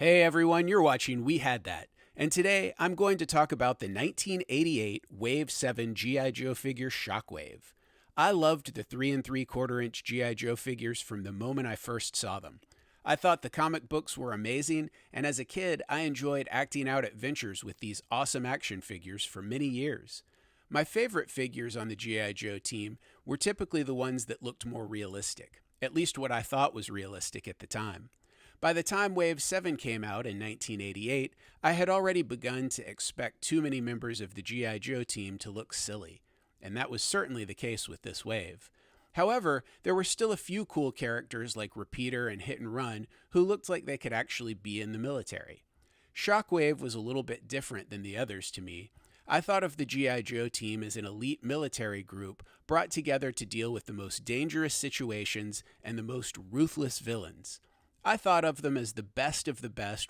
Hey everyone, you're watching We Had That, and today I'm going to talk about the 1988 Wave 7 G.I. Joe figure Shockwave. I loved the 3 3/4 inch G.I. Joe figures from the moment I first saw them. I thought the comic books were amazing, and as a kid, I enjoyed acting out adventures with these awesome action figures for many years. My favorite figures on the G.I. Joe team were typically the ones that looked more realistic, at least what I thought was realistic at the time. By the time Wave 7 came out in 1988, I had already begun to expect too many members of the G.I. Joe team to look silly, and that was certainly the case with this wave. However, there were still a few cool characters like Repeater and Hit and Run who looked like they could actually be in the military. Shockwave was a little bit different than the others to me. I thought of the G.I. Joe team as an elite military group brought together to deal with the most dangerous situations and the most ruthless villains. I thought of them as the best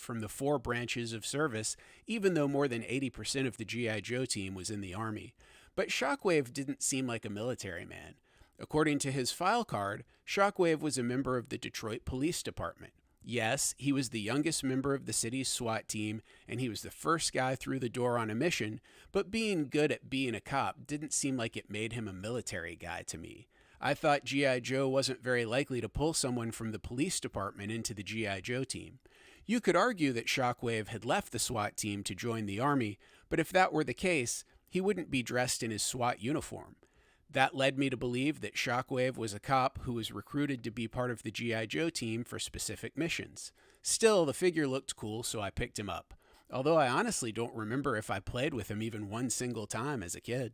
from the four branches of service, even though more than 80% of the G.I. Joe team was in the Army. But Shockwave didn't seem like a military man. According to his file card, Shockwave was a member of the Detroit Police Department. Yes, he was the youngest member of the city's SWAT team, and he was the first guy through the door on a mission, but being good at being a cop didn't seem like it made him a military guy to me. I thought G.I. Joe wasn't very likely to pull someone from the police department into the G.I. Joe team. You could argue that Shockwave had left the SWAT team to join the Army, but if that were the case, he wouldn't be dressed in his SWAT uniform. That led me to believe that Shockwave was a cop who was recruited to be part of the G.I. Joe team for specific missions. Still, the figure looked cool, so I picked him up, although I honestly don't remember if I played with him even one single time as a kid.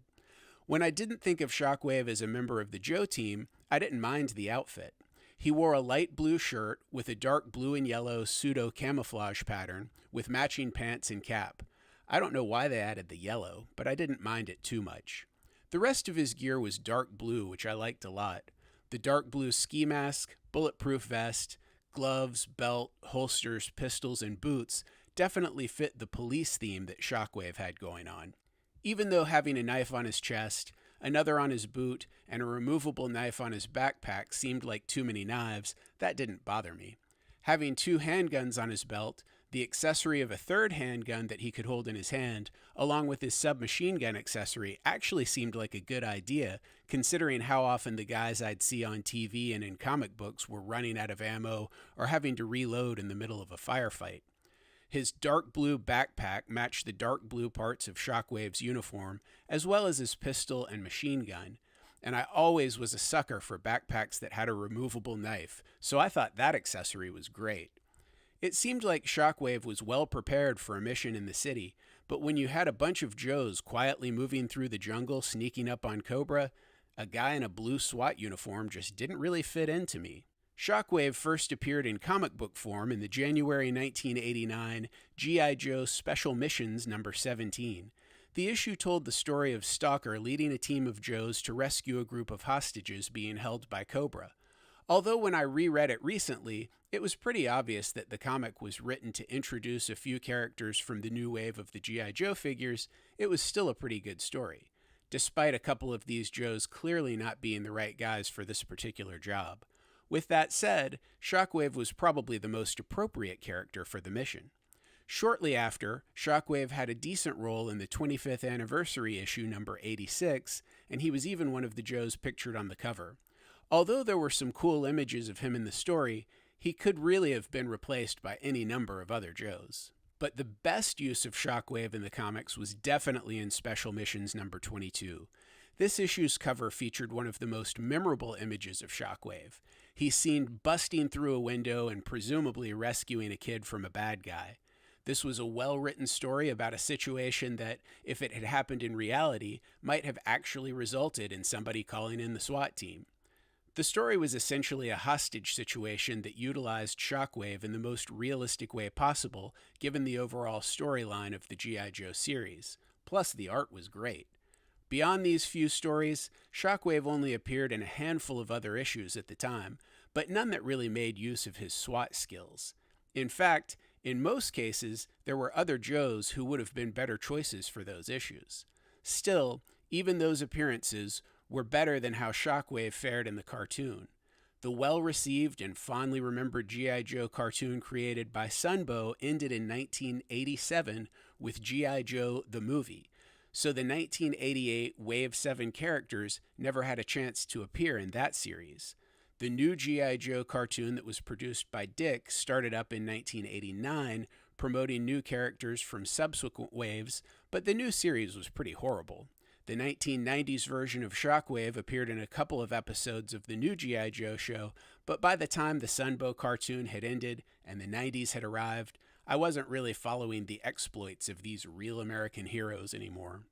When I didn't think of Shockwave as a member of the Joe team, I didn't mind the outfit. He wore a light blue shirt with a dark blue and yellow pseudo camouflage pattern with matching pants and cap. I don't know why they added the yellow, but I didn't mind it too much. The rest of his gear was dark blue, which I liked a lot. The dark blue ski mask, bulletproof vest, gloves, belt, holsters, pistols, and boots definitely fit the police theme that Shockwave had going on. Even though having a knife on his chest, another on his boot, and a removable knife on his backpack seemed like too many knives, that didn't bother me. Having two handguns on his belt, the accessory of a third handgun that he could hold in his hand, along with his submachine gun accessory, actually seemed like a good idea, considering how often the guys I'd see on TV and in comic books were running out of ammo or having to reload in the middle of a firefight. His dark blue backpack matched the dark blue parts of Shockwave's uniform, as well as his pistol and machine gun, and I always was a sucker for backpacks that had a removable knife, so I thought that accessory was great. It seemed like Shockwave was well prepared for a mission in the city, but when you had a bunch of Joes quietly moving through the jungle sneaking up on Cobra, a guy in a blue SWAT uniform just didn't really fit into me. Shockwave first appeared in comic book form in the January 1989 G.I. Joe Special Missions number 17. The issue told the story of Stalker leading a team of Joes to rescue a group of hostages being held by Cobra. Although when I reread it recently, it was pretty obvious that the comic was written to introduce a few characters from the new wave of the G.I. Joe figures, it was still a pretty good story, despite a couple of these Joes clearly not being the right guys for this particular job. With that said, Shockwave was probably the most appropriate character for the mission. Shortly after, Shockwave had a decent role in the 25th anniversary issue number 86, and he was even one of the Joes pictured on the cover. Although there were some cool images of him in the story, he could really have been replaced by any number of other Joes. But the best use of Shockwave in the comics was definitely in Special Missions number 22. This issue's cover featured one of the most memorable images of Shockwave. He's seen busting through a window and presumably rescuing a kid from a bad guy. This was a well-written story about a situation that, if it had happened in reality, might have actually resulted in somebody calling in the SWAT team. The story was essentially a hostage situation that utilized Shockwave in the most realistic way possible, given the overall storyline of the G.I. Joe series. Plus, the art was great. Beyond these few stories, Shockwave only appeared in a handful of other issues at the time, but none that really made use of his SWAT skills. In fact, in most cases, there were other Joes who would have been better choices for those issues. Still, even those appearances were better than how Shockwave fared in the cartoon. The well-received and fondly remembered G.I. Joe cartoon created by Sunbow ended in 1987 with G.I. Joe the movie, so the 1988 Wave 7 characters never had a chance to appear in that series. The new G.I. Joe cartoon that was produced by Dick started up in 1989, promoting new characters from subsequent waves, but the new series was pretty horrible. The 1990s version of Shockwave appeared in a couple of episodes of the new G.I. Joe show, but by the time the Sunbow cartoon had ended and the 90s had arrived, I wasn't really following the exploits of these real American heroes anymore.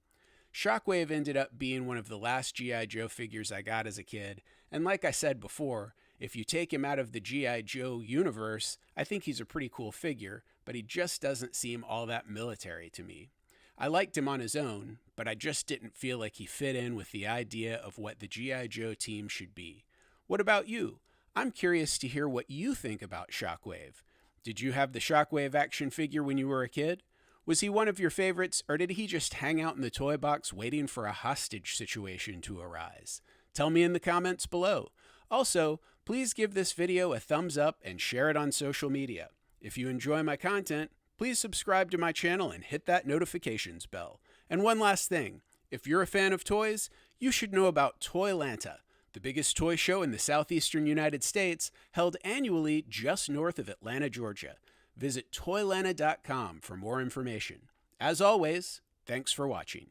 Shockwave ended up being one of the last G.I. Joe figures I got as a kid, and like I said before, if you take him out of the G.I. Joe universe, I think he's a pretty cool figure, but he just doesn't seem all that military to me. I liked him on his own, but I just didn't feel like he fit in with the idea of what the G.I. Joe team should be. What about you? I'm curious to hear what you think about Shockwave. Did you have the Shockwave action figure when you were a kid? Was he one of your favorites, or did he just hang out in the toy box waiting for a hostage situation to arise? Tell me in the comments below. Also, please give this video a thumbs up and share it on social media. If you enjoy my content, please subscribe to my channel and hit that notifications bell. And one last thing, if you're a fan of toys, you should know about Toylanta, the biggest toy show in the southeastern United States, held annually just north of Atlanta, Georgia. Visit Toylanta.com for more information. As always, thanks for watching.